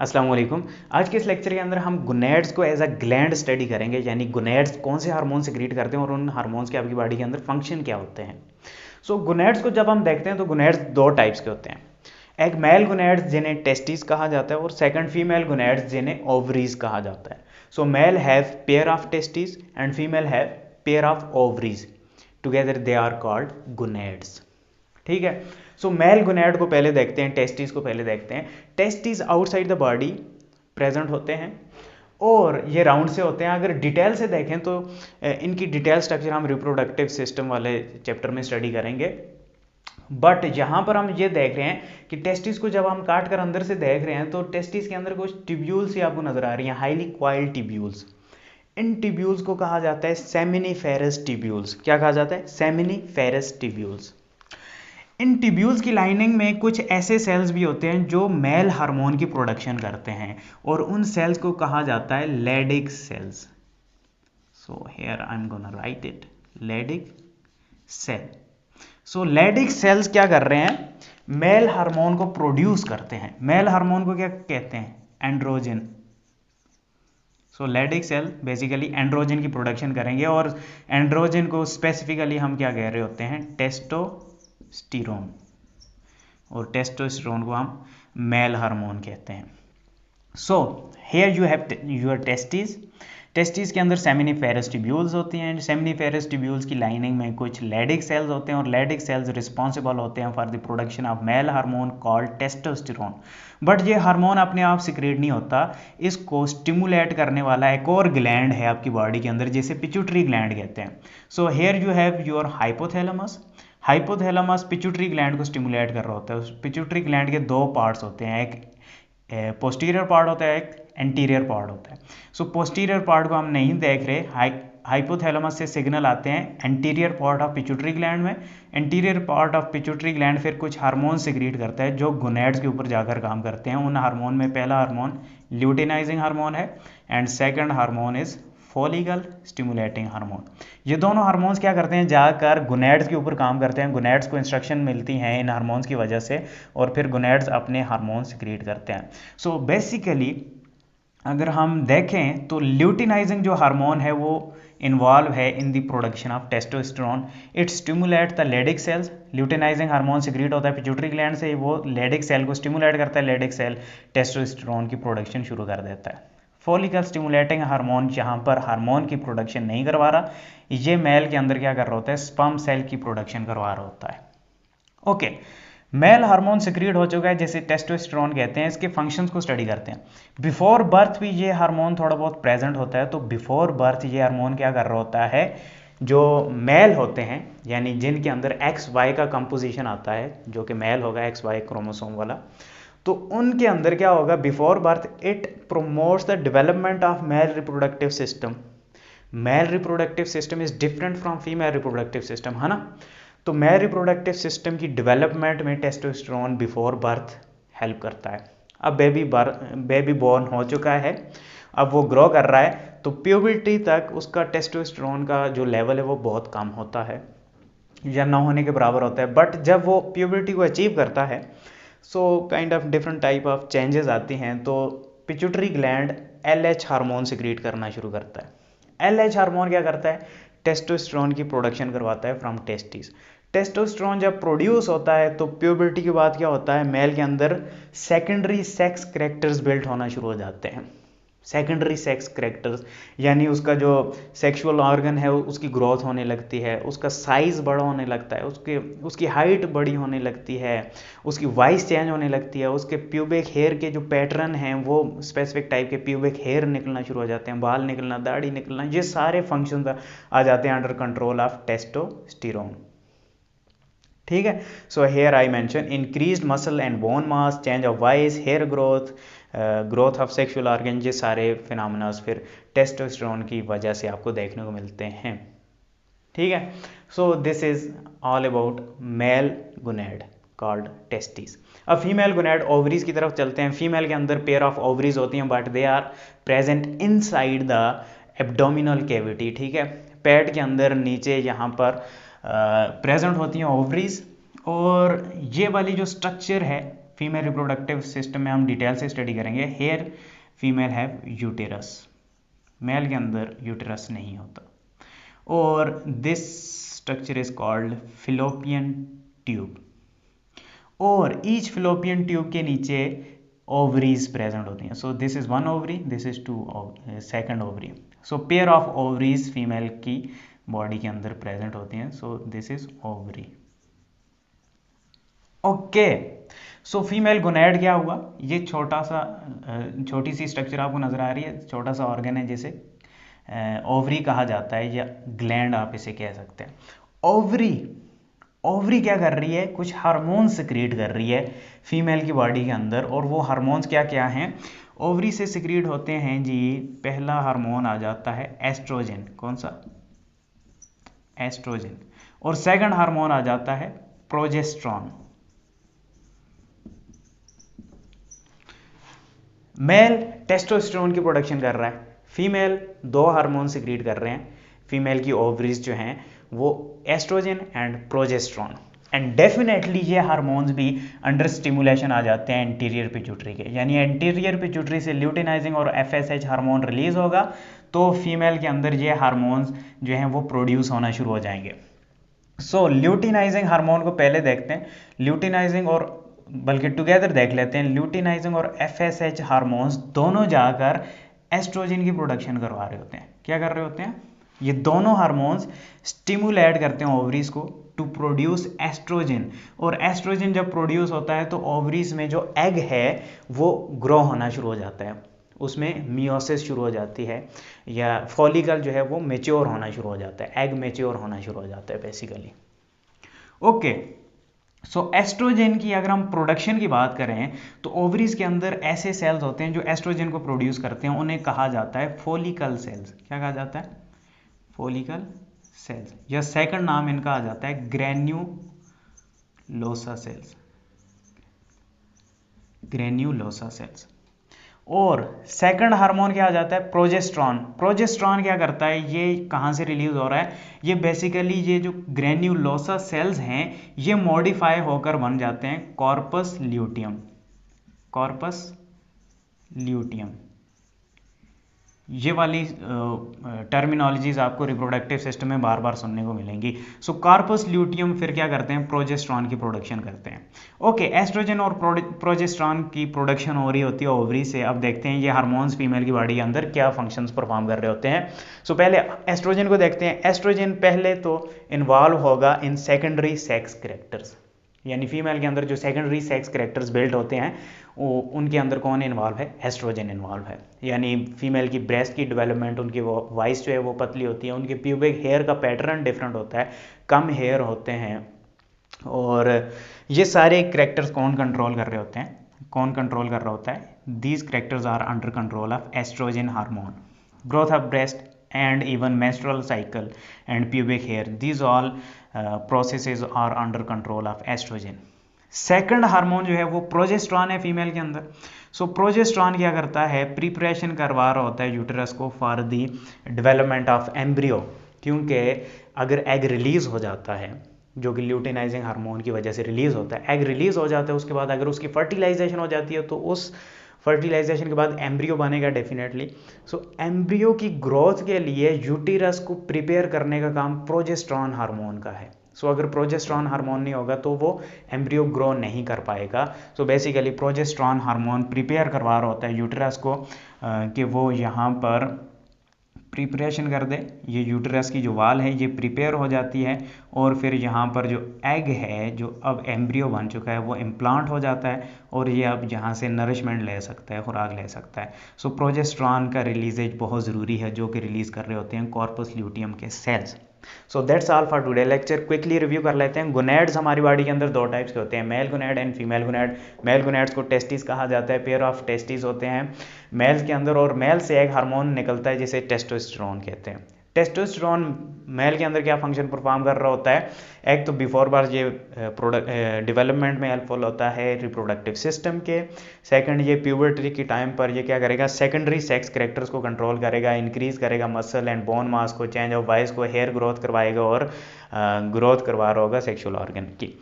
अस्सलाम वालेकुम। आज के इस लेक्चर के अंदर हम गोनेड्स को एज अ ग्लैंड स्टडी करेंगे, यानी गोनेड्स कौन से हार्मोन सेक्रीट करते हैं और उन हार्मोन्स के आपकी बॉडी के अंदर फंक्शन क्या होते हैं। गोनेड्स को जब हम देखते हैं तो गोनेड्स दो टाइप्स के होते हैं। एक मेल गोनेड्स जिन्हें टेस्टिस कहा जाता है और सेकंड फीमेल गोनेड्स जिन्हें ओवरीज कहा जाता है। Male have pair of testis and female have pair of ovaries, together they are called gonads. ठीक है। मेल गोनेड को पहले देखते हैं, टेस्टिस को पहले देखते हैं। Testis outside the body present होते हैं और ये राउंड से होते हैं। अगर डिटेल से देखें तो इनकी डिटेल स्ट्रक्चर हम रिप्रोडक्टिव सिस्टम वाले चैप्टर में स्टडी करेंगे। बट यहाँ पर हम ये देख रहे हैं कि टेस्टिस को जब हम काट कर अंदर से देख रहे हैं तो टेस्टिस के अंदर कुछ टिब्यूल्स ही आपको नजर आ रही हैं, हाईली क्वाइल्ड टिब्यूल्स। इन टिब्यूल्स को कहा जाता है सेमिनिफेरस टिब्यूल्स। क्या कहा जाता है? Seminiferous tubules. इन टिब्यूल्स की लाइनिंग में कुछ ऐसे सेल्स भी होते हैं जो मेल हार्मोन की प्रोडक्शन करते हैं और उन सेल्स को कहा जाता है Leydig cells. So here I am gonna write it, Leydig cell. Leydig cells क्या कर रहे हैं? मेल हार्मोन को प्रोड्यूस करते हैं। मेल हार्मोन को क्या कहते हैं? Androgen. Leydig cell basically androgen की प्रोडक्शन करेंगे और एंड्रोजन को स्पेसिफिकली हम क्या कह रहे होते हैं? टेस्टोस्टेरोन। और टेस्टोस्टेरोन को हम मेल हार्मोन कहते हैं। Here you have your testis. Testis के अंदर सेमिनिफेरस टिब्यूल्स होती हैं। सेमिनिफेरस टिब्यूल्स की लाइनिंग में कुछ लेडिक सेल्स होते हैं और लेडिक सेल्स रिस्पॉन्सिबल होते हैं for the production of male hormone called testosterone. But ये हार्मोन अपने आप सिक्रेट नहीं होता, इसको स्टिमुलेट करने वाला एक और ग्लैंड है आपकी बॉडी के अंदर जिसे पिट्यूटरी ग्लैंड कहते हैं। Here you have your hypothalamus. Hypothalamus pituitary gland को स्टिमुलेट कर रहा होता है। उस पिट्यूटरी ग्लैंड के दो पार्ट्स होते हैं, एक पोस्टीरियर पार्ट होता है, एक एंटीरियर पार्ट होता है। पोस्टीरियर पार्ट को हम नहीं देख रहे। हाइपोथैलेमस से सिग्नल आते हैं anterior part of pituitary gland में। Anterior part of pituitary gland फिर कुछ हार्मोन सिक्रीट करता है जो गोनेड्स के ऊपर जाकर काम करते हैं। उन हार्मोन में पहला हार्मोन ल्यूटिनाइजिंग हार्मोन है and second hormone is follicle stimulating hormone. ये दोनों हार्मोन्स क्या करते हैं? जाकर गोनेड्स के ऊपर काम करते हैं। गोनेड्स को इंस्ट्रक्शन मिलती हैं इन हार्मोन्स की वजह से और फिर गोनेड्स अपने हार्मोन सिक्रीट करते हैं। बेसिकली अगर हम देखें तो ल्यूटिनाइजिंग जो हार्मोन है वो इन्वॉल्व है in the production of testosterone. It stimulate the Leydig cells. Luteinizing hormone secrete होता है पिट्यूटरी ग्लैंड से, वो लेडिक सेल को स्टिमुलेट करता है। लेडिक सेल टेस्टोस्टेरोन की प्रोडक्शन शुरू कर देता है। फॉलिकल स्टिमुलेटिंग हार्मोन जहाँ पर हार्मोन की प्रोडक्शन नहीं करवा रहा, ये मेल के अंदर क्या कर रहा होता है? स्पर्म सेल की प्रोडक्शन करवा रहा होता है। ओके, मेल हार्मोन सिक्रीट हो चुका है जिसे टेस्टोस्टेरोन कहते हैं। इसके फंक्शंस को स्टडी करते हैं। बिफोर बर्थ भी ये हार्मोन थोड़ा बहुत प्रेजेंट होता है। तो बिफोर बर्थ ये हार्मोन क्या कर रहा होता है? जो मेल होते हैं यानी जिनके अंदर XY का कंपोजिशन आता है, जो कि मेल होगा XY क्रोमोसोम वाला, तो उनके अंदर क्या होगा? Before birth it promotes the development of male reproductive system. Male reproductive system is different from female reproductive system, है ना? तो मेल रिप्रोडक्टिव सिस्टम की डेवलपमेंट में टेस्टोस्टेरोन बिफोर बर्थ हेल्प करता है। अब बेबी बॉर्न हो चुका है, अब वो ग्रो कर रहा है, तो प्यूबर्टी तक उसका टेस्टोस्टेरोन का जो लेवल है वो बहुत कम होता है या ना होने के बराबर होता है। बट जब वो प्यूबर्टी को अचीव करता है kind of different type of changes आती हैं। तो pituitary gland LH hormone secrete करना शुरू करता है। LH हार्मोन क्या करता है? टेस्टोस्टेरोन की प्रोडक्शन करवाता है फ्रॉम टेस्टिस। टेस्टोस्टेरोन जब प्रोड्यूस होता है तो प्यूबर्टी के बाद क्या होता है? मेल के अंदर सेकेंडरी सेक्स कैरेक्टर्स बिल्ट होना शुरू हो जाते हैं। सेकेंडरी सेक्स कैरेक्टर्स यानी उसका जो सेक्सुअल ऑर्गन है उसकी ग्रोथ होने लगती है, उसका साइज बड़ा होने लगता है, उसकी हाइट बड़ी होने लगती है, उसकी वॉइस चेंज होने लगती है, उसके प्यूबिक हेयर के जो पैटर्न हैं वो स्पेसिफिक टाइप के प्यूबिक हेयर निकलना शुरू हो जाते हैं, बाल निकलना, दाढ़ी निकलना, ये सारे फंक्शन आ जाते हैं अंडर कंट्रोल ऑफ टेस्टोस्टेरोन। ठीक है। Here I mention increased muscle and bone mass, change of voice, hair growth, growth of sexual organ, ये सारे फिनोमेना फिर टेस्टोस्टेरोन की वजह से आपको देखने को मिलते हैं। ठीक है। This is all about male gonad called testis. अब फीमेल गोनेड ओवरीज की तरफ चलते हैं। फीमेल के अंदर पेयर ऑफ ओवरीज होती हैं but they are present inside the abdominal cavity. ठीक है, पेट के अंदर नीचे यहाँ पर प्रेजेंट होती हैं ओवरीज। और ये वाली जो स्ट्रक्चर है फीमेल रिप्रोडक्टिव सिस्टम में हम डिटेल से स्टडी करेंगे। Here female have uterus, male के अंदर यूटेरस नहीं होता। और this structure is called fallopian tube. और ईच फिलोपियन ट्यूब के नीचे ओवरीज प्रेजेंट होती हैं। So this is one ovary, this is second ovary. So pair of ovaries female की बॉडी के अंदर प्रेजेंट होती हैं। So this is ovary. Okay, so female gonad क्या हुआ? ये छोटी सी स्ट्रक्चर आपको नजर आ रही है, छोटा सा ऑर्गन है जिसे ओवरी कहा जाता है या ग्लैंड आप इसे कह सकते हैं। ओवरी क्या कर रही है? कुछ हार्मोन सिक्रीट कर रही है फीमेल की बॉडी के अंदर। और वो हार्मोन्स क्या क्या हैं? ओवरी से सिक्रीट होते हैं जी, पहला हार्मोन आ जाता है एस्ट्रोजन। कौन सा? एस्ट्रोजन। और सेकंड हार्मोन आ जाता है प्रोजेस्ट्रॉन। मेल टेस्टोस्टेरोन की प्रोडक्शन कर रहा है, फीमेल दो हार्मोन सिक्रीट कर रहे हैं फीमेल की ओवरीज जो हैं वो estrogen and progesterone. And definitely ये हार्मोन्स भी अंडर स्टिमुलेशन आ जाते हैं एंटीरियर पिट्यूटरी के, यानी एंटीरियर पिट्यूटरी से ल्यूटिनाइजिंग और एफएसएच हार्मोन रिलीज होगा तो फीमेल के अंदर ये हार्मोन्स जो हैं वो प्रोड्यूस होना शुरू हो जाएंगे। सो ल्यूटिनाइजिंग हार्मोन को पहले देखते हैं, ल्यूटिनाइजिंग और बल्कि टुगेदर देख लेते हैं। ल्यूटिनाइजिंग और एफएसएच हार्मोन्स दोनों जाकर एस्ट्रोजन की प्रोडक्शन करवा रहे होते हैं। क्या कर रहे होते हैं? ये दोनों हार्मोन्स स्टिमुलेट करते हैं ओवरीज को टू प्रोड्यूस एस्ट्रोजन। और एस्ट्रोजन जब प्रोड्यूस होता है तो ओवरीज में जो एग है वो ग्रो होना शुरू हो जाता है, उसमें मियोसिस शुरू हो जाती है, या फॉलिकल जो है वो मेच्योर होना शुरू हो जाता है, एग मेच्योर होना शुरू हो जाता है बेसिकली। ओके, सो एस्ट्रोजन की अगर हम प्रोडक्शन की बात करें तो ओवरीज के अंदर ऐसे सेल्स होते हैं जो एस्ट्रोजन को प्रोड्यूस करते हैं, उन्हें कहा जाता है फॉलिकल सेल्स। क्या कहा जाता है? फॉलिकल सेल्स, या सेकंड नाम इनका आ जाता है ग्रेन्युलोसा सेल्स। Granulosa cells. और सेकंड हार्मोन क्या आ जाता है? प्रोजेस्ट्रॉन। प्रोजेस्ट्रॉन क्या करता है? ये कहाँ से रिलीज हो रहा है? ये बेसिकली ये जो ग्रेन्युलोसा सेल्स हैं ये मॉडिफाई होकर बन जाते हैं कॉर्पस ल्यूटियम। कॉर्पस ल्यूटियम, ये वाली टर्मिनोलॉजीज आपको रिप्रोडक्टिव सिस्टम में बार बार सुनने को मिलेंगी। सो कार्पस ल्यूटियम फिर क्या करते हैं? प्रोजेस्ट्रॉन की प्रोडक्शन करते हैं। ओके, एस्ट्रोजन और प्रोजेस्ट्रॉन की प्रोडक्शन हो रही होती है ओवरी से। अब देखते हैं ये हार्मोन्स फीमेल की बॉडी के अंदर क्या फंक्शंस परफॉर्म कर रहे होते हैं। सो पहले एस्ट्रोजन को देखते हैं। एस्ट्रोजन पहले तो इन्वॉल्व होगा इन सेकेंडरी सेक्स कैरेक्टर्स, यानी फीमेल के अंदर जो सेकेंडरी सेक्स कैरेक्टर्स बिल्ड होते हैं वो उनके अंदर कौन इन्वॉल्व है? एस्ट्रोजन इन्वॉल्व है। यानी फीमेल की ब्रेस्ट की डेवलपमेंट, उनकी वो वॉइस जो है वो पतली होती है, उनके प्यूबिक हेयर का पैटर्न डिफरेंट होता है, कम हेयर होते हैं। और ये सारे कैरेक्टर्स कौन कंट्रोल कर रहे होते हैं? कौन कंट्रोल कर रहा होता है? These characters are under control of estrogen hormone. Growth of breast and even menstrual cycle and pubic hair, these all processes are under control of estrogen. Second hormone जो है वो प्रोजेस्ट्रॉन है फीमेल के अंदर। सो प्रोजेस्ट्रॉन क्या करता है? Preparation करवा रहा होता है यूटेरस को for the development of embryo, क्योंकि अगर एग रिलीज हो जाता है जो कि ल्यूटिनाइजिंग हार्मोन की वजह से रिलीज होता है, एग रिलीज हो जाता है, उसके बाद अगर उसकी फर्टिलाइजेशन हो जाती है तो उस फर्टिलाइजेशन के बाद एम्ब्रियो बनेगा डेफिनेटली। सो एम्ब्रियो की ग्रोथ के लिए यूटेरस को प्रिपेयर करने का काम प्रोजेस्ट्रॉन हार्मोन का है। सो अगर प्रोजेस्ट्रॉन हार्मोन नहीं होगा तो वो एम्ब्रियो ग्रो नहीं कर पाएगा। So basically progesterone hormone prepare करवा रहा होता है यूटेरस को कि वो यहाँ पर प्रिपरेशन कर दे, ये यूटेरस की जो वाल है ये प्रिपेयर हो जाती है और फिर यहाँ पर जो एग है जो अब एम्ब्रियो बन चुका है वो इम्प्लांट हो जाता है और ये अब यहाँ से नरिशमेंट ले सकता है, खुराक ले सकता है। सो प्रोजेस्ट्रॉन का रिलीजेज बहुत ज़रूरी है जो कि रिलीज़ कर रहे होते हैं कॉर्पस ल्यूटियम के cells. So that's all for today lecture. Quickly review कर लेते हैं। गोनेड्स हमारी बॉडी के अंदर दो टाइप्स के होते हैं, male gonad and female gonad. Male gonads को टेस्टिस कहा जाता है, पेयर ऑफ टेस्टिस होते हैं मेल्स के अंदर, और मेल से एक हार्मोन निकलता है जिसे टेस्टोस्टेरोन कहते हैं। टेस्टोस्टेरोन मेल के अंदर क्या फंक्शन परफॉर्म कर रहा होता है? एक तो बिफोर बार ये डेवलपमेंट में हेल्पफुल होता है रिप्रोडक्टिव सिस्टम के। सेकंड, ये प्यूबर्टी की टाइम पर ये क्या करेगा? सेकेंडरी सेक्स कैरेक्टर्स को कंट्रोल करेगा, इंक्रीज करेगा मसल एंड बोन मास को, चेंज ऑफ वॉइस को, हेयर ग्रोथ करवाएगा और ग्रोथ करवा रहा होगा सेक्सुअल ऑर्गन की।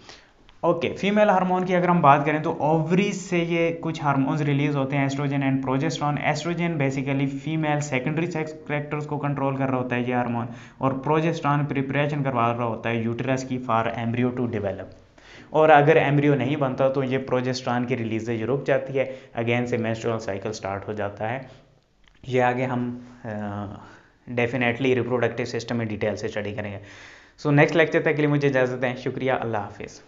ओके, फीमेल हार्मोन की अगर हम बात करें तो ओवरीज से ये कुछ हार्मोन्स रिलीज होते हैं, estrogen and progesterone. Estrogen basically female secondary sex characters को कंट्रोल कर रहा होता है ये हार्मोन, और प्रोजेस्टेरॉन प्रिपरेशन करवा रहा होता है यूटेरस की फॉर एम्ब्रियो टू डेवलप। और अगर एम्ब्रियो नहीं बनता तो ये प्रोजेस्टेरॉन की रिलीजेज रुक जाती है, अगेन से मेंस्ट्रुअल साइकिल स्टार्ट हो जाता है। ये आगे हम डेफिनेटली रिप्रोडक्टिव सिस्टम में डिटेल से स्टडी करेंगे। सो नेक्स्ट लेक्चर तक के लिए मुझे इजाज़त दें, शुक्रिया, अल्लाह हाफिज़।